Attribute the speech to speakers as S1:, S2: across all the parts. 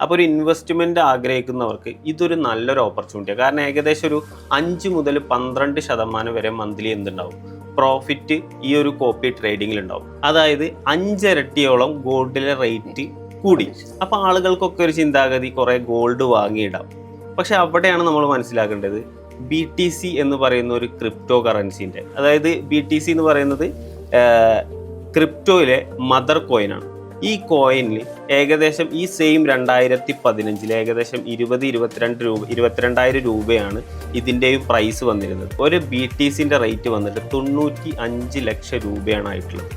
S1: അപ്പോൾ ഒരു ഇൻവെസ്റ്റ്മെൻറ്റ് ആഗ്രഹിക്കുന്നവർക്ക് ഇതൊരു നല്ലൊരു ഓപ്പർച്യൂണിറ്റിയാണ്. കാരണം ഏകദേശം ഒരു 5 മുതൽ 12% വരെ മന്ത്ലി എന്തുണ്ടാവും, പ്രോഫിറ്റ് ഈ ഒരു കോപ്പി ട്രേഡിങ്ങിലുണ്ടാവും. അതായത് 5 ഇരട്ടിയോളം ഗോൾഡിലെ റേറ്റ് കൂടി. അപ്പോൾ ആളുകൾക്കൊക്കെ ഒരു ചിന്താഗതി കുറേ ഗോൾഡ് വാങ്ങിയിടാം. പക്ഷെ അവിടെയാണ് നമ്മൾ മനസ്സിലാക്കേണ്ടത് BTC എന്ന് പറയുന്ന ഒരു ക്രിപ്റ്റോ കറൻസിൻ്റെ, അതായത് BTC എന്ന് പറയുന്നത് ക്രിപ്റ്റോയിലെ മദർ കോയിനാണ്. ഈ കോയിനിൽ ഏകദേശം ഈ സെയിം 2015 ഏകദേശം 22,000 രൂപയാണ് ഇതിൻ്റെയും പ്രൈസ് വന്നിരുന്നത്. ഒരു BTCൻ്റെ റേറ്റ് വന്നിട്ട് 95 ലക്ഷം രൂപയാണ് ആയിട്ടുള്ളത്.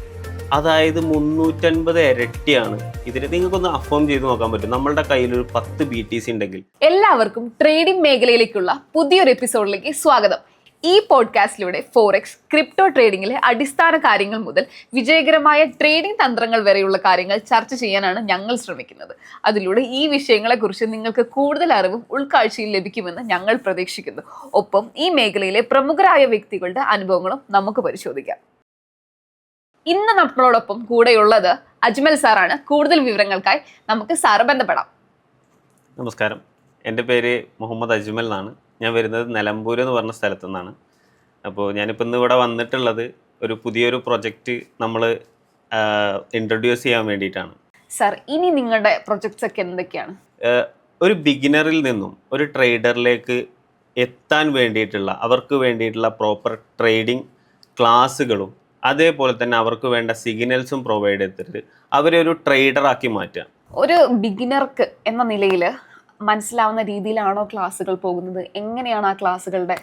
S1: അതായത് 350 ഇരട്ടിയാണ് ഇതിന്. നിങ്ങൾക്കൊന്ന് അഫോം ചെയ്ത് നോക്കാൻ പറ്റും. നമ്മളുടെ കയ്യിൽ ഒരു 10 BTC ഉണ്ടെങ്കിൽ.
S2: എല്ലാവർക്കും ട്രേഡിംഗ് മേഖലയിലേക്കുള്ള പുതിയൊരു എപ്പിസോഡിലേക്ക് സ്വാഗതം. ഈ പോഡ്കാസ്റ്റിലൂടെ ഫോറക്സ്, ക്രിപ്റ്റോ ട്രേഡിംഗിലെ അടിസ്ഥാന കാര്യങ്ങൾ മുതൽ വിജയകരമായ ട്രേഡിംഗ് തന്ത്രങ്ങൾ വരെയുള്ള കാര്യങ്ങൾ ചർച്ച ചെയ്യാനാണ് ഞങ്ങൾ ശ്രമിക്കുന്നത്. അതിലൂടെ ഈ വിഷയങ്ങളെക്കുറിച്ച് നിങ്ങൾക്ക് കൂടുതൽ അറിവും ഉൾക്കാഴ്ചയും ലഭിക്കുമെന്ന് ഞങ്ങൾ പ്രതീക്ഷിക്കുന്നു. ഒപ്പം ഈ മേഖലയിലെ പ്രമുഖരായ വ്യക്തികളുടെ അനുഭവങ്ങളും നമുക്ക് പരിശോധിക്കാം. ഇന്ന് നമ്മളോടൊപ്പം കൂടെയുള്ളത് അജ്മൽ സാറാണ്. കൂടുതൽ വിവരങ്ങൾക്കായി നമുക്ക് സാറ് ബന്ധപ്പെടാം.
S1: നമസ്കാരം, എൻ്റെ പേര് മുഹമ്മദ് അജ്മൽ എന്നാണ്. ഞാൻ വരുന്നത് നിലമ്പൂർ എന്ന് പറഞ്ഞ സ്ഥലത്തു നിന്നാണ്. അപ്പോൾ ഞാനിപ്പോൾ ഇന്ന് ഇവിടെ വന്നിട്ടുള്ളത് ഒരു പുതിയൊരു പ്രൊജക്റ്റ് നമ്മൾ ഇൻട്രൊഡ്യൂസ് ചെയ്യാൻ വേണ്ടിയിട്ടാണ്.
S2: സാർ, ഇനി നിങ്ങളുടെ പ്രൊജക്ട്സ് ഒക്കെ എന്തൊക്കെയാണ്?
S1: ഒരു ബിഗിനറിൽ നിന്നും ഒരു ട്രേഡറിലേക്ക് എത്താൻ വേണ്ടിയിട്ടുള്ള, അവർക്ക് വേണ്ടിയിട്ടുള്ള പ്രോപ്പർ ട്രേഡിംഗ് ക്ലാസ്സുകളും അതേപോലെ തന്നെ അവർക്ക് വേണ്ട സിഗ്നൽസും പ്രൊവൈഡ് ചെയ്തിട്ട് അവരെ ഒരു ട്രേഡറാക്കി മാറ്റുക.
S2: ഒരു ബിഗിനർക്ക് എന്ന നിലയിൽ മനസ്സിലാവുന്ന രീതിയിലാണോ ക്ലാസ്സുകൾ പോകുന്നത്? എങ്ങനെയാണ് ആ ക്ലാസ്സുകളുടെ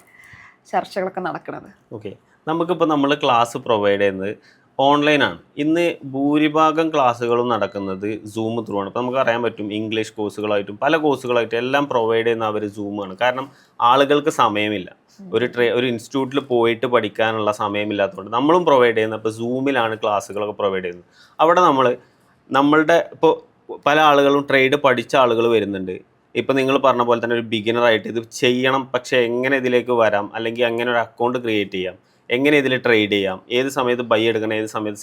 S2: ചർച്ചകളൊക്കെ നടക്കുന്നത്?
S1: ഓക്കെ, നമുക്കിപ്പോൾ നമ്മൾ ക്ലാസ് പ്രൊവൈഡ് ചെയ്യുന്നത് ഓൺലൈനാണ്. ഇന്ന് ഭൂരിഭാഗം ക്ലാസ്സുകളും നടക്കുന്നത് സൂം ത്രൂ ആണ്. ഇപ്പോൾ നമുക്ക് അറിയാൻ പറ്റും, ഇംഗ്ലീഷ് കോഴ്സുകളായിട്ടും പല കോഴ്സുകളായിട്ടും എല്ലാം പ്രൊവൈഡ് ചെയ്യുന്ന അവർ സൂമാണ്. കാരണം ആളുകൾക്ക് സമയമില്ല. ഒരു ഇൻസ്റ്റിറ്റ്യൂട്ടിൽ പോയിട്ട് പഠിക്കാനുള്ള സമയമില്ലാത്തതുകൊണ്ട് നമ്മളും പ്രൊവൈഡ് ചെയ്യുന്നത് ഇപ്പോൾ സൂമിലാണ് ക്ലാസ്സുകളൊക്കെ പ്രൊവൈഡ് ചെയ്യുന്നത്. അവിടെ നമ്മളുടെ ഇപ്പോൾ പല ആളുകളും ട്രേഡ് പഠിച്ച ആളുകൾ വരുന്നുണ്ട്. ഇപ്പം നിങ്ങൾ പറഞ്ഞ പോലെ തന്നെ ഒരു ബിഗിനറായിട്ട് ഇത് ചെയ്യണം, പക്ഷേ എങ്ങനെ ഇതിലേക്ക് വരാം, അല്ലെങ്കിൽ എങ്ങനെ ഒരു അക്കൗണ്ട് ക്രിയേറ്റ് ചെയ്യാം, എങ്ങനെ ഇതിൽ ട്രേഡ് ചെയ്യാം, ഏത് സമയത്ത് ബൈ എടുക്കണം, ഏത് സമയത്ത്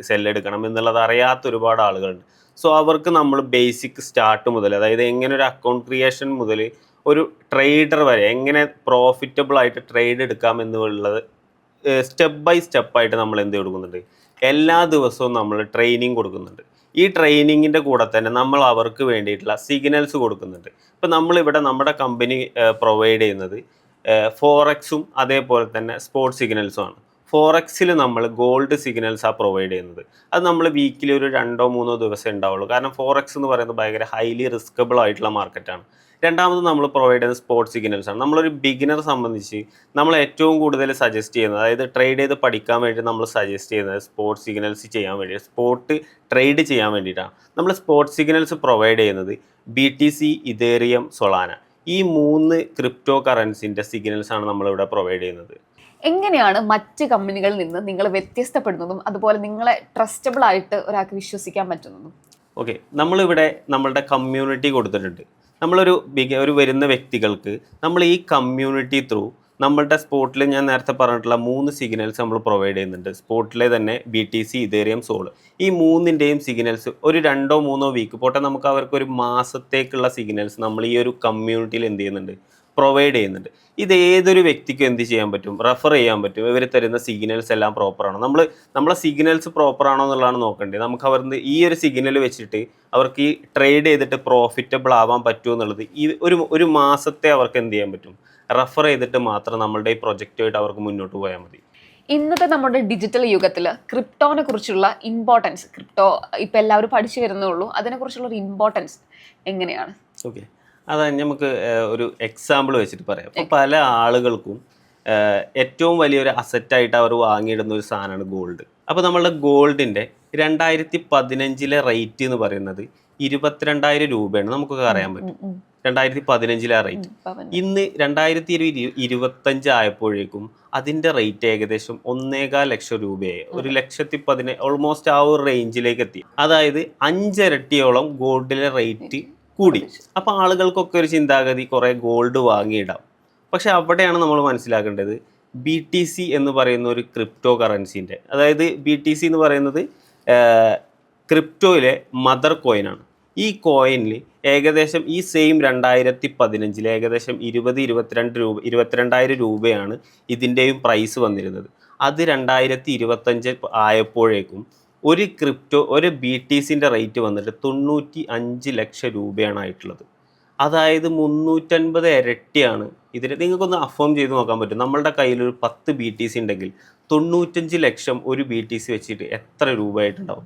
S1: സെല്ലെടുക്കണം എന്നുള്ളത് അറിയാത്ത ഒരുപാട് ആളുകളുണ്ട്. സോ അവർക്ക് നമ്മൾ ബേസിക് സ്റ്റാർട്ട് മുതൽ, അതായത് എങ്ങനെ ഒരു അക്കൗണ്ട് ക്രിയേഷൻ മുതൽ ഒരു ട്രേഡർ വരെ എങ്ങനെ പ്രോഫിറ്റബിൾ ആയിട്ട് ട്രേഡ് എടുക്കാം എന്നുള്ളത് സ്റ്റെപ്പ് ബൈ സ്റ്റെപ്പായിട്ട് നമ്മൾ എന്ത് കൊടുക്കുന്നുണ്ട്, എല്ലാ ദിവസവും നമ്മൾ ട്രെയിനിങ് കൊടുക്കുന്നുണ്ട്. ഈ ട്രെയിനിങ്ങിൻ്റെ കൂടെ തന്നെ നമ്മൾ അവർക്ക് വേണ്ടിയിട്ടുള്ള സിഗ്നൽസ് കൊടുക്കുന്നുണ്ട്. ഇപ്പം നമ്മളിവിടെ നമ്മുടെ കമ്പനി പ്രൊവൈഡ് ചെയ്യുന്നത് ഫോറക്സും അതേപോലെ തന്നെ സ്പോർട്സ് സിഗ്നൽസും ആണ്. ഫോറക്സിൽ നമ്മൾ ഗോൾഡ് സിഗ്നൽസാണ് പ്രൊവൈഡ് ചെയ്യുന്നത്. അത് നമ്മൾ വീക്കിലി ഒരു 2-3 ദിവസം ഉണ്ടാവുള്ളൂ. കാരണം ഫോറക്സ് എന്ന് പറയുന്നത് ഭയങ്കര ഹൈലി റിസ്കബിൾ ആയിട്ടുള്ള മാർക്കറ്റാണ്. രണ്ടാമത് നമ്മൾ പ്രൊവൈഡ് ചെയ്യുന്ന സ്പോർട്സ് സിഗ്നൽസാണ്. നമ്മളൊരു ബിഗിനർ സംബന്ധിച്ച് നമ്മൾ ഏറ്റവും കൂടുതൽ സജസ്റ്റ് ചെയ്യുന്നത്, അതായത് ട്രേഡ് ചെയ്ത് പഠിക്കാൻ വേണ്ടി നമ്മൾ സജസ്റ്റ് ചെയ്യുന്നത് സ്പോർട്സ് സിഗ്നൽസ് ചെയ്യാൻ വേണ്ടി, സ്പോട്ട് ട്രേഡ് ചെയ്യാൻ വേണ്ടിയിട്ടാണ്. നമ്മൾ സ്പോർട്സ് സിഗ്നൽസ് പ്രൊവൈഡ് ചെയ്യുന്നത് BTC, ഇതേറിയം, സൊളാന, ഈ 3 ക്രിപ്റ്റോ കറൻസിൻ്റെ സിഗ്നൽസാണ് നമ്മളിവിടെ പ്രൊവൈഡ് ചെയ്യുന്നത്.
S2: എങ്ങനെയാണ് മറ്റ് കമ്പനികളിൽ നിന്ന് നിങ്ങൾ വ്യത്യസ്തപ്പെടുന്നതും അതുപോലെ നിങ്ങളെ ട്രസ്റ്റബിൾ ആയിട്ട് ഒരാൾക്ക് വിശ്വസിക്കാൻ പറ്റുന്നതും?
S1: ഓക്കെ, നമ്മളിവിടെ നമ്മളുടെ കമ്മ്യൂണിറ്റി കൊടുത്തിട്ടുണ്ട്. ഒരു വരുന്ന വ്യക്തികൾക്ക് നമ്മൾ ഈ കമ്മ്യൂണിറ്റി ത്രൂ നമ്മളുടെ സ്പോട്ടിൽ ഞാൻ നേരത്തെ പറഞ്ഞിട്ടുള്ള 3 സിഗ്നൽസ് നമ്മൾ പ്രൊവൈഡ് ചെയ്യുന്നുണ്ട്. സ്പോട്ടിലെ തന്നെ BTC, ഇതേറിയം, സോൾ, ഈ 3ൻ്റെയും സിഗ്നൽസ് ഒരു 2-3 വീക്ക് പോട്ടെ, നമുക്ക് അവർക്ക് ഒരു മാസത്തേക്കുള്ള സിഗ്നൽസ് നമ്മൾ ഈ ഒരു കമ്മ്യൂണിറ്റിയിൽ എന്ത് ചെയ്യുന്നുണ്ട്, പ്രൊവൈഡ് ചെയ്യുന്നുണ്ട്. ഇത് ഏതൊരു വ്യക്തിക്കും എന്ത് ചെയ്യാൻ പറ്റും, റെഫർ ചെയ്യാൻ പറ്റും. ഇവർ തരുന്ന സിഗ്നൽസ് എല്ലാം പ്രോപ്പറാണോ, നമ്മളെ സിഗ്നൽസ് പ്രോപ്പറാണോ എന്നുള്ളതാണ് നോക്കേണ്ടത്. നമുക്ക് അവർക്ക് ഈ ഒരു സിഗ്നൽ വെച്ചിട്ട് അവർക്ക് ഈ ട്രേഡ് ചെയ്തിട്ട് പ്രോഫിറ്റബിൾ ആവാൻ പറ്റുമോ എന്നുള്ളത് ഈ ഒരു മാസത്തെ അവർക്ക് എന്ത് ചെയ്യാൻ പറ്റും, റെഫർ ചെയ്തിട്ട് മാത്രം നമ്മളുടെ ഈ പ്രൊജക്റ്റുമായിട്ട് അവർക്ക് മുന്നോട്ട് പോയാൽ മതി.
S2: ഇന്നത്തെ നമ്മുടെ ഡിജിറ്റൽ യുഗത്തിൽ ക്രിപ്റ്റോനെ കുറിച്ചുള്ള ഇമ്പോർട്ടൻസ്, ക്രിപ്റ്റോ ഇപ്പം എല്ലാവരും പഠിച്ചു വരുന്നേ ഉള്ളൂ, അതിനെക്കുറിച്ചുള്ള ഒരു ഇമ്പോർട്ടൻസ് എങ്ങനെയാണ്?
S1: ഓക്കെ, അതാ നമുക്ക് ഒരു എക്സാമ്പിൾ വെച്ചിട്ട് പറയാം. അപ്പോൾ പല ആളുകൾക്കും ഏറ്റവും വലിയൊരു അസറ്റായിട്ട് അവർ വാങ്ങിയിടുന്ന ഒരു സാധനമാണ് ഗോൾഡ്. അപ്പോൾ നമ്മളുടെ ഗോൾഡിൻ്റെ 2015 റേറ്റ് എന്ന് പറയുന്നത് 22,000 രൂപയാണ്. നമുക്കൊക്കെ അറിയാൻ പറ്റും 2015 റേറ്റ്. ഇന്ന് 2025 ആയപ്പോഴേക്കും അതിൻ്റെ റേറ്റ് ഏകദേശം 1.25 ലക്ഷം രൂപയായി. 1,10,000 ഓൾമോസ്റ്റ് ആ ഒരു റേഞ്ചിലേക്ക് എത്തി. അതായത് 5 ഇരട്ടിയോളം ഗോൾഡിലെ റേറ്റ് കൂടി. അപ്പോൾ ആളുകൾക്കൊക്കെ ഒരു ചിന്താഗതി കുറേ ഗോൾഡ് വാങ്ങിയിടാം. പക്ഷെ അവിടെയാണ് നമ്മൾ മനസ്സിലാക്കേണ്ടത് BTC എന്ന് പറയുന്ന ഒരു ക്രിപ്റ്റോ കറൻസിൻ്റെ, അതായത് BTC എന്ന് പറയുന്നത് ക്രിപ്റ്റോയിലെ മദർ കോയിനാണ്. ഈ കോയിനിൽ ഏകദേശം ഈ സെയിം 2015 ഏകദേശം 22,000 രൂപയാണ് ഇതിൻ്റെയും പ്രൈസ് വന്നിരുന്നത്. അത് 2025 ആയപ്പോഴേക്കും ഒരു ക്രിപ്റ്റോ ഒരു BTCൻ്റെ റേറ്റ് വന്നിട്ട് 95 ലക്ഷം രൂപയാണ് ആയിട്ടുള്ളത്. അതായത് 350 ഇരട്ടിയാണ് ഇതിന്. നിങ്ങൾക്കൊന്ന് അഫേം ചെയ്ത് നോക്കാൻ പറ്റും. നമ്മളുടെ കയ്യിലൊരു 10 BTC ഉണ്ടെങ്കിൽ 95 ലക്ഷം ഒരു BTC വെച്ചിട്ട് എത്ര രൂപയായിട്ടുണ്ടാവും?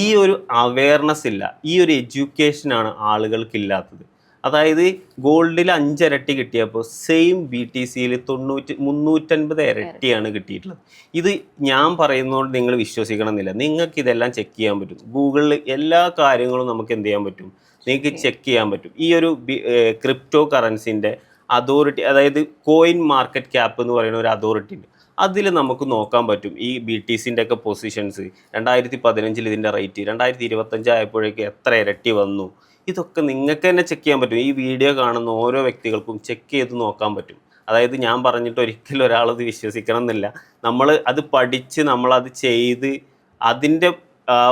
S1: ഈ ഒരു അവയർനെസ് ഇല്ല, ഈ ഒരു എഡ്യൂക്കേഷനാണ് ആളുകൾക്കില്ലാത്തത്. അതായത് ഗോൾഡിൽ 5 ഇരട്ടി കിട്ടിയപ്പോൾ സെയിം BTCയിൽ 350 ഇരട്ടിയാണ് കിട്ടിയിട്ടുള്ളത്. ഇത് ഞാൻ പറയുന്നതുകൊണ്ട് നിങ്ങൾ വിശ്വസിക്കണമെന്നില്ല. നിങ്ങൾക്ക് ഇതെല്ലാം ചെക്ക് ചെയ്യാൻ പറ്റും. ഗൂഗിളിൽ എല്ലാ കാര്യങ്ങളും നമുക്ക് എന്ത് ചെയ്യാൻ പറ്റും, നിങ്ങൾക്ക് ചെക്ക് ചെയ്യാൻ പറ്റും. ഈ ഒരു ക്രിപ്റ്റോ കറൻസിൻ്റെ അതോറിറ്റി, അതായത് കോയിൻ മാർക്കറ്റ് ക്യാപ്പ് എന്ന് പറയുന്ന ഒരു അതോറിറ്റി ഉണ്ട്. അതിൽ നമുക്ക് നോക്കാൻ പറ്റും ഈ BTCൻ്റെ ഒക്കെ പൊസിഷൻസ്. 2015 ഇതിൻ്റെ റേറ്റ് 2025 ആയപ്പോഴേക്ക് എത്ര ഇരട്ടി വന്നു, ഇതൊക്കെ നിങ്ങൾക്ക് തന്നെ ചെക്ക് ചെയ്യാൻ പറ്റും. ഈ വീഡിയോ കാണുന്ന ഓരോ വ്യക്തികൾക്കും ചെക്ക് ചെയ്ത് നോക്കാൻ പറ്റും. അതായത് ഞാൻ പറഞ്ഞിട്ട് ഒരിക്കലും ഒരാളത് വിശ്വസിക്കണം എന്നില്ല. നമ്മൾ അത് പഠിച്ച് നമ്മളത് ചെയ്ത് അതിൻ്റെ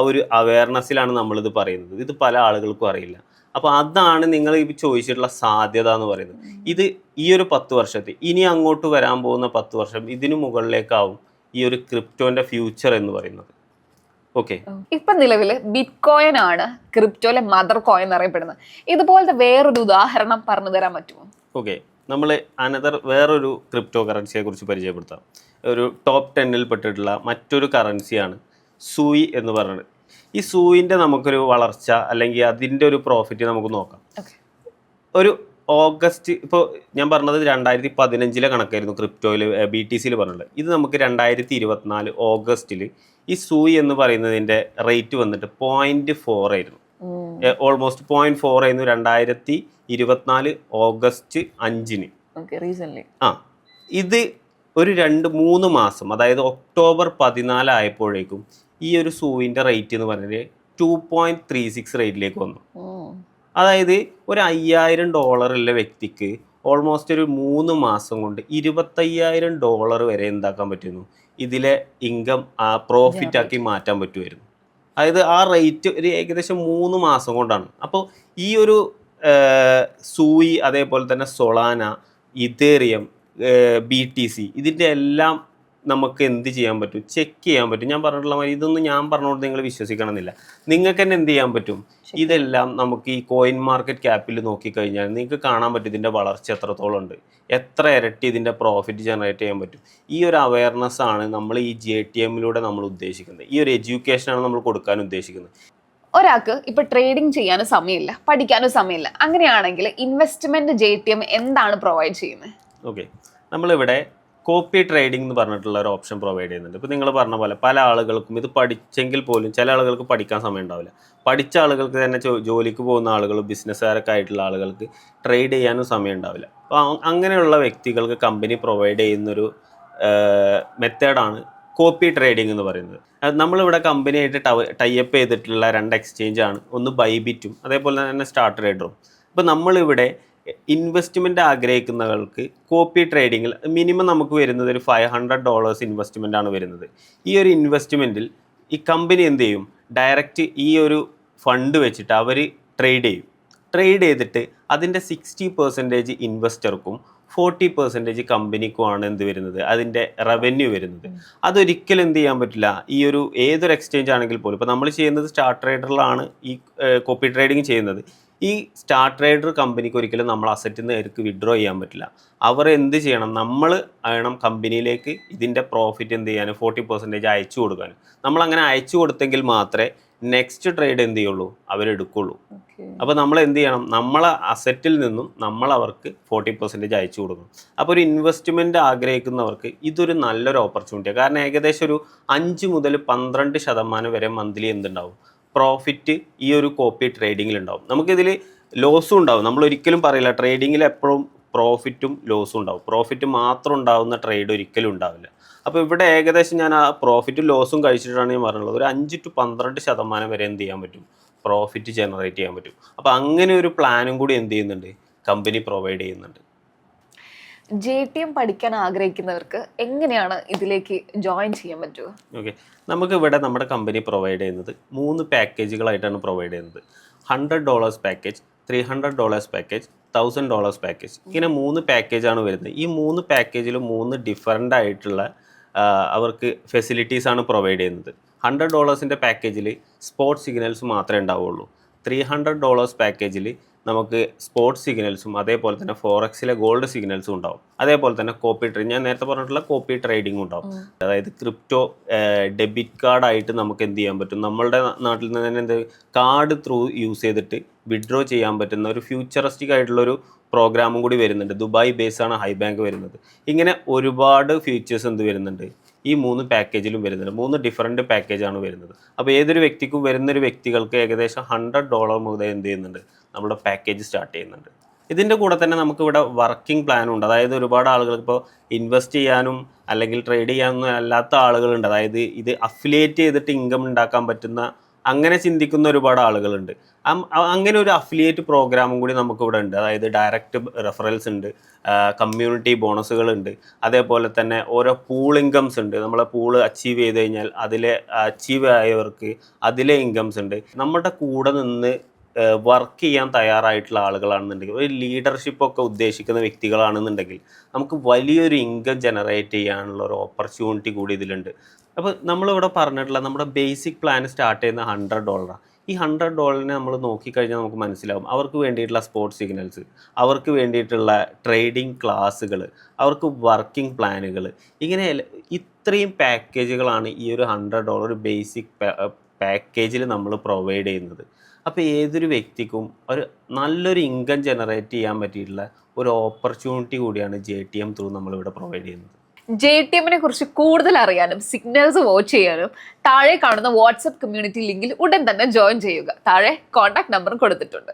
S1: ഒരു അവയർനെസ്സിലാണ് നമ്മളിത് പറയുന്നത്. ഇത് പല ആളുകൾക്കും അറിയില്ല. അപ്പോൾ അതാണ് നിങ്ങൾ ഈ ചോദിച്ചിട്ടുള്ള സാധ്യത എന്ന് പറയുന്നത്. ഇത് ഈ ഒരു 10 വർഷത്തെ, ഇനി അങ്ങോട്ട് വരാൻ പോകുന്ന 10 വർഷം ഇതിനു മുകളിലേക്കാവും ഈ ഒരു ക്രിപ്റ്റോൻ്റെ ഫ്യൂച്ചർ എന്ന് പറയുന്നത്. ഓക്കെ,
S2: ഇപ്പൊ നിലവില് ബിറ്റ്കോയിൻ ആണ് ക്രിപ്റ്റോയിലെ മദർ കോയിൻ എന്നറിയപ്പെടുന്നത്. ഇതുപോലത്തെ വേറൊരു ഉദാഹരണം പറഞ്ഞു തരാൻ പറ്റുമോ?
S1: ഓക്കെ, നമ്മൾ വേറൊരു ക്രിപ്റ്റോ കറൻസിയെ കുറിച്ച് പരിചയപ്പെടുത്താം. ഒരു ടോപ്പ് 10 പെട്ടിട്ടുള്ള മറ്റൊരു കറൻസിയാണ് സൂയി എന്ന് പറയുന്നത്. ഈ സൂയിൻ്റെ നമുക്കൊരു വളർച്ച അല്ലെങ്കിൽ അതിൻ്റെ ഒരു പ്രോഫിറ്റ് നമുക്ക് നോക്കാം. ഒരു ഓഗസ്റ്റ്, ഇപ്പോൾ ഞാൻ പറഞ്ഞത് 2015 കണക്കായിരുന്നു ക്രിപ്റ്റോയിൽ BTCയിൽ പറഞ്ഞത്. ഇത് നമുക്ക് 2024 ഓഗസ്റ്റിൽ ഈ സൂയി എന്ന് പറയുന്നതിൻ്റെ റേറ്റ് വന്നിട്ട് 0.4 ആയിരുന്നു. ഓൾമോസ്റ്റ് 0.4 ആയിരുന്നു 2024 ഓഗസ്റ്റ് 5-ന്. ഇത് ഒരു 2-3 മാസം, അതായത് ഒക്ടോബർ 14 ആയപ്പോഴേക്കും ഈ ഒരു സൂവിൻ്റെ റേറ്റ് എന്ന് പറഞ്ഞാൽ 2.36 റേറ്റിലേക്ക് വന്നു. അതായത് ഒരു $5,000 ഉള്ള വ്യക്തിക്ക് ഓൾമോസ്റ്റ് ഒരു 3 മാസം കൊണ്ട് $25,000 വരെ എന്താക്കാൻ പറ്റുന്നു, ഇതിലെ ഇൻകം പ്രോഫിറ്റ് ആക്കി മാറ്റാൻ പറ്റുമായിരുന്നു. അതായത് ആ റേറ്റ് ഒരു ഏകദേശം 3 മാസം കൊണ്ടാണ്. അപ്പോൾ ഈ ഒരു സൂയി, അതേപോലെ തന്നെ സൊളാന, ഇതേറിയം, BTC, ഇതിൻ്റെ എല്ലാം നമുക്ക് എന്ത് ചെയ്യാൻ പറ്റും, ചെക്ക് ചെയ്യാൻ പറ്റും. ഞാൻ പറഞ്ഞിട്ടുള്ള മാതിരി ഇതൊന്നും ഞാൻ പറഞ്ഞുകൊണ്ട് നിങ്ങൾ വിശ്വസിക്കണമെന്നില്ല. നിങ്ങൾക്ക് തന്നെ എന്ത് ചെയ്യാൻ പറ്റും, ഇതെല്ലാം നമുക്ക് ഈ കോയിൻ മാർക്കറ്റ് ക്യാപ്പിൽ നോക്കിക്കഴിഞ്ഞാൽ നിങ്ങൾക്ക് കാണാൻ പറ്റും ഇതിൻ്റെ വളർച്ച എത്രത്തോളം ഉണ്ട്, എത്ര ഇരട്ടി ഇതിൻ്റെ പ്രോഫിറ്റ് ജനറേറ്റ് ചെയ്യാൻ പറ്റും. ഈ ഒരു അവയർനെസ് ആണ് നമ്മൾ ഈ JTMലൂടെ നമ്മൾ ഉദ്ദേശിക്കുന്നത്. ഈ ഒരു എഡ്യൂക്കേഷനാണ് നമ്മൾ കൊടുക്കാൻ ഉദ്ദേശിക്കുന്നത്.
S2: ഒരാൾക്ക് ഇപ്പൊ ട്രേഡിംഗ് ചെയ്യാനും സമയമില്ല, പഠിക്കാനും സമയമില്ല. അങ്ങനെയാണെങ്കിൽ ഇൻവെസ്റ്റ്മെന്റ് JTM എന്താണ് പ്രൊവൈഡ് ചെയ്യുന്നത്?
S1: ഓക്കെ, നമ്മളിവിടെ കോപ്പി ട്രേഡിംഗ് എന്ന് പറഞ്ഞിട്ടുള്ള ഒരു ഓപ്ഷൻ പ്രൊവൈഡ് ചെയ്യുന്നുണ്ട്. ഇപ്പോൾ നിങ്ങൾ പറഞ്ഞ പോലെ പല ആളുകൾക്കും ഇത് പഠിച്ചെങ്കിൽ പോലും ചില ആളുകൾക്ക് പഠിക്കാൻ സമയം ഉണ്ടാവില്ല. പഠിച്ച ആളുകൾക്ക് തന്നെ ജോലിക്ക് പോകുന്ന ആളുകൾ, ബിസിനസ്സുകാരൊക്കെ ആയിട്ടുള്ള ആളുകൾക്ക് ട്രേഡ് ചെയ്യാനും സമയം ഉണ്ടാവില്ല. അപ്പോൾ അങ്ങനെയുള്ള വ്യക്തികൾക്ക് കമ്പനി പ്രൊവൈഡ് ചെയ്യുന്നൊരു മെത്തേഡാണ് കോപ്പി ട്രേഡിംഗ് എന്ന് പറയുന്നത്. നമ്മളിവിടെ കമ്പനിയായിട്ട് ടൈപ്പ് ചെയ്തിട്ടുള്ള 2 എക്സ്ചേഞ്ചാണ്. ഒന്ന് ബൈബിറ്റും അതേപോലെ തന്നെ സ്റ്റാർ ട്രേഡറും. അപ്പോൾ നമ്മളിവിടെ ഇൻവെസ്റ്റ്മെൻറ്റ് ആഗ്രഹിക്കുന്നവർക്ക് കോപ്പി ട്രേഡിങ്ങിൽ മിനിമം നമുക്ക് വരുന്നത് ഒരു $500 ഇൻവെസ്റ്റ്മെൻ്റ് ആണ് വരുന്നത്. ഈ ഒരു ഇൻവെസ്റ്റ്മെൻറ്റിൽ ഈ കമ്പനി എന്ത് ചെയ്യും, ഡയറക്റ്റ് ഈ ഒരു ഫണ്ട് വെച്ചിട്ട് അവർ ട്രേഡ് ചെയ്തിട്ട് അതിൻ്റെ 60% ഇൻവെസ്റ്റർക്കും 40% കമ്പനിക്കുമാണ് എന്ത് വരുന്നത്, അതിൻ്റെ റവന്യൂ വരുന്നത്. അതൊരിക്കലും എന്ത് ചെയ്യാൻ പറ്റില്ല. ഈ ഒരു ഏതൊരു എക്സ്ചേഞ്ച് ആണെങ്കിൽ പോലും, ഇപ്പോൾ നമ്മൾ ചെയ്യുന്നത് സ്റ്റാർ ട്രേഡറിലാണ് ഈ കോപ്പി ട്രേഡിങ് ചെയ്യുന്നത്. ഈ സ്റ്റാർ ട്രേഡർ കമ്പനിക്ക് ഒരിക്കലും നമ്മൾ അസറ്റിൽ നിന്ന് അവർക്ക് വിഡ്രോ ചെയ്യാൻ പറ്റില്ല. അവർ എന്ത് ചെയ്യണം, നമ്മൾ വേണം കമ്പനിയിലേക്ക് ഇതിൻ്റെ പ്രോഫിറ്റ് എന്ത് ചെയ്യാൻ 40% അയച്ചു കൊടുക്കാൻ. നമ്മളങ്ങനെ അയച്ചു കൊടുത്തെങ്കിൽ മാത്രമേ നെക്സ്റ്റ് ട്രേഡ് എന്ത് ചെയ്യുള്ളൂ, അവരെടുക്കുള്ളൂ. അപ്പോൾ നമ്മൾ എന്ത് ചെയ്യണം, നമ്മളെ അസറ്റിൽ നിന്നും നമ്മൾ അവർക്ക് 40% അയച്ചു കൊടുക്കണം. അപ്പോൾ ഒരു ഇൻവെസ്റ്റ്മെൻറ്റ് ആഗ്രഹിക്കുന്നവർക്ക് ഇതൊരു നല്ലൊരു ഓപ്പർച്യൂണിറ്റിയാണ്. കാരണം ഏകദേശം ഒരു 5 മുതൽ 12% വരെ മന്ത്ലി എന്തുണ്ടാവും, പ്രോഫിറ്റ് ഈ ഒരു കോപ്പി ട്രേഡിങ്ങിലുണ്ടാവും. നമുക്കിതിൽ ലോസും ഉണ്ടാവും. നമ്മൾ ഒരിക്കലും പറയില്ല ട്രേഡിങ്ങിൽ എപ്പോഴും പ്രോഫിറ്റും ലോസും ഉണ്ടാവും. പ്രോഫിറ്റ് മാത്രം ഉണ്ടാവുന്ന ട്രേഡ് ഒരിക്കലും ഉണ്ടാവില്ല. അപ്പോൾ ഇവിടെ ഏകദേശം ഞാൻ ആ പ്രോഫിറ്റും ലോസും കഴിച്ചിട്ടാണ് ഞാൻ പറഞ്ഞുള്ളത്. ഒരു 5 to 12% വരെ എന്ത് ചെയ്യാൻ പറ്റും, പ്രോഫിറ്റ് ജനറേറ്റ് ചെയ്യാൻ പറ്റും. അപ്പോൾ അങ്ങനെ ഒരു പ്ലാനും കൂടി എന്ത് ചെയ്യുന്നുണ്ട്, കമ്പനി പ്രൊവൈഡ് ചെയ്യുന്നുണ്ട്.
S2: JTM പഠിക്കാൻ ആഗ്രഹിക്കുന്നവർക്ക് എങ്ങനെയാണ് ഇതിലേക്ക് ജോയിൻ ചെയ്യാൻ പറ്റുക?
S1: ഓക്കെ, നമുക്കിവിടെ നമ്മുടെ കമ്പനി പ്രൊവൈഡ് ചെയ്യുന്നത് 3 പാക്കേജുകളായിട്ടാണ് പ്രൊവൈഡ് ചെയ്യുന്നത്. $100 പാക്കേജ്, $300 പാക്കേജ്, $1000 പാക്കേജ്. ഇങ്ങനെ 3 പാക്കേജാണ് വരുന്നത്. ഈ 3 പാക്കേജിലും 3 ഡിഫറൻ്റ് ആയിട്ടുള്ള അവർക്ക് ഫെസിലിറ്റീസാണ് പ്രൊവൈഡ് ചെയ്യുന്നത്. $100 പാക്കേജിൽ സ്പോർട്സ് സിഗ്നൽസ് മാത്രമേ ഉണ്ടാവുള്ളൂ. $300 പാക്കേജിൽ നമുക്ക് സ്പോർട്സ് സിഗ്നൽസും അതേപോലെ തന്നെ ഫോറക്സിലെ ഗോൾഡ് സിഗ്നൽസും ഉണ്ടാവും. അതേപോലെ തന്നെ കോപ്പി ട്രേഡ്, ഞാൻ നേരത്തെ പറഞ്ഞിട്ടുള്ള കോപ്പി ട്രേഡിംഗ് ഉണ്ടാവും. അതായത് ക്രിപ്റ്റോ ഡെബിറ്റ് കാർഡായിട്ട് നമുക്ക് എന്ത് ചെയ്യാൻ പറ്റും, നമ്മളുടെ നാട്ടിൽ നിന്ന് തന്നെ എന്ത് കാർഡ് ത്രൂ യൂസ് ചെയ്തിട്ട് വിഡ്രോ ചെയ്യാൻ പറ്റുന്ന ഒരു ഫ്യൂച്ചറിസ്റ്റിക് ആയിട്ടുള്ളൊരു പ്രോഗ്രാമും കൂടി വരുന്നുണ്ട്. ദുബായ് ബേസാണ് ഹൈ ബാങ്ക് വരുന്നത്. ഇങ്ങനെ ഒരുപാട് ഫീച്ചേഴ്സ് എന്ത് വരുന്നുണ്ട് ഈ 3 പാക്കേജിലും വരുന്നുണ്ട്. 3 ഡിഫറൻറ്റ് പാക്കേജാണ് വരുന്നത്. അപ്പോൾ ഏതൊരു വ്യക്തിക്കും വരുന്നൊരു വ്യക്തികൾക്ക് ഏകദേശം $100 മുതൽ എന്ത് ചെയ്യുന്നുണ്ട് നമ്മുടെ പാക്കേജ് സ്റ്റാർട്ട് ചെയ്യുന്നുണ്ട്. ഇതിൻ്റെ കൂടെ തന്നെ നമുക്കിവിടെ വർക്കിംഗ് പ്ലാനും ഉണ്ട്. അതായത് ഒരുപാട് ആളുകൾ ഇപ്പോൾ ഇൻവെസ്റ്റ് ചെയ്യാനും അല്ലെങ്കിൽ ട്രേഡ് ചെയ്യാനൊന്നും അല്ലാത്ത ആളുകളുണ്ട്. അതായത് ഇത് അഫിലിയേറ്റ് ചെയ്തിട്ട് ഇൻകം ഉണ്ടാക്കാൻ പറ്റുന്ന അങ്ങനെ ചിന്തിക്കുന്ന ഒരുപാട് ആളുകളുണ്ട്. അങ്ങനെ ഒരു അഫിലിയേറ്റ് പ്രോഗ്രാമും കൂടി നമുക്കിവിടെ ഉണ്ട്. അതായത് ഡയറക്റ്റ് റെഫറൽസ് ഉണ്ട്, കമ്മ്യൂണിറ്റി ബോണസുകളുണ്ട്, അതേപോലെ തന്നെ ഓരോ പൂൾ ഇൻകംസ് ഉണ്ട്. നമ്മളെ പൂള് അച്ചീവ് ചെയ്ത് കഴിഞ്ഞാൽ അതിലെ അച്ചീവ് ആയവർക്ക് അതിലെ ഇൻകംസ് ഉണ്ട്. നമ്മുടെ കൂടെ നിന്ന് വർക്ക് ചെയ്യാൻ തയ്യാറായിട്ടുള്ള ആളുകളാണെന്നുണ്ടെങ്കിൽ, ഒരു ലീഡർഷിപ്പൊക്കെ ഉദ്ദേശിക്കുന്ന വ്യക്തികളാണെന്നുണ്ടെങ്കിൽ നമുക്ക് വലിയൊരു ഇൻകം ജനറേറ്റ് ചെയ്യാനുള്ള ഒരു ഓപ്പർച്യൂണിറ്റി കൂടി ഇതിലുണ്ട്. അപ്പോൾ നമ്മളിവിടെ പറഞ്ഞിട്ടുള്ള നമ്മുടെ ബേസിക് പ്ലാൻ സ്റ്റാർട്ട് ചെയ്യുന്ന $100. ഈ $100 നമ്മൾ നോക്കിക്കഴിഞ്ഞാൽ നമുക്ക് മനസ്സിലാവും അവർക്ക് വേണ്ടിയിട്ടുള്ള സ്പോർട്സ് സിഗ്നൽസ്, അവർക്ക് വേണ്ടിയിട്ടുള്ള ട്രേഡിംഗ് ക്ലാസ്സുകൾ, അവർക്ക് വർക്കിംഗ് പ്ലാനുകൾ, ഇങ്ങനെ ഇത്രയും പാക്കേജുകളാണ് ഈ ഒരു $100 ഒരു ബേസിക് പാക്കേജിൽ നമ്മൾ പ്രൊവൈഡ് ചെയ്യുന്നത്. അപ്പോൾ ഏതൊരു വ്യക്തിക്കും ഒരു നല്ലൊരു ഇൻകം ജനറേറ്റ് ചെയ്യാൻ പറ്റിയിട്ടുള്ള ഒരു ഓപ്പർച്യൂണിറ്റി കൂടിയാണ് JTM ത്രൂ നമ്മളിവിടെ പ്രൊവൈഡ് ചെയ്യുന്നത്.
S2: JTMനെ കുറിച്ച് കൂടുതൽ അറിയാനും സിഗ്നൽസ് വാച്ച് ചെയ്യാനും താഴെ കാണുന്ന വാട്സപ്പ് കമ്മ്യൂണിറ്റി ലിങ്കിൽ ഉടൻ തന്നെ ജോയിൻ ചെയ്യുക. താഴെ കോൺടാക്ട് നമ്പറും കൊടുത്തിട്ടുണ്ട്.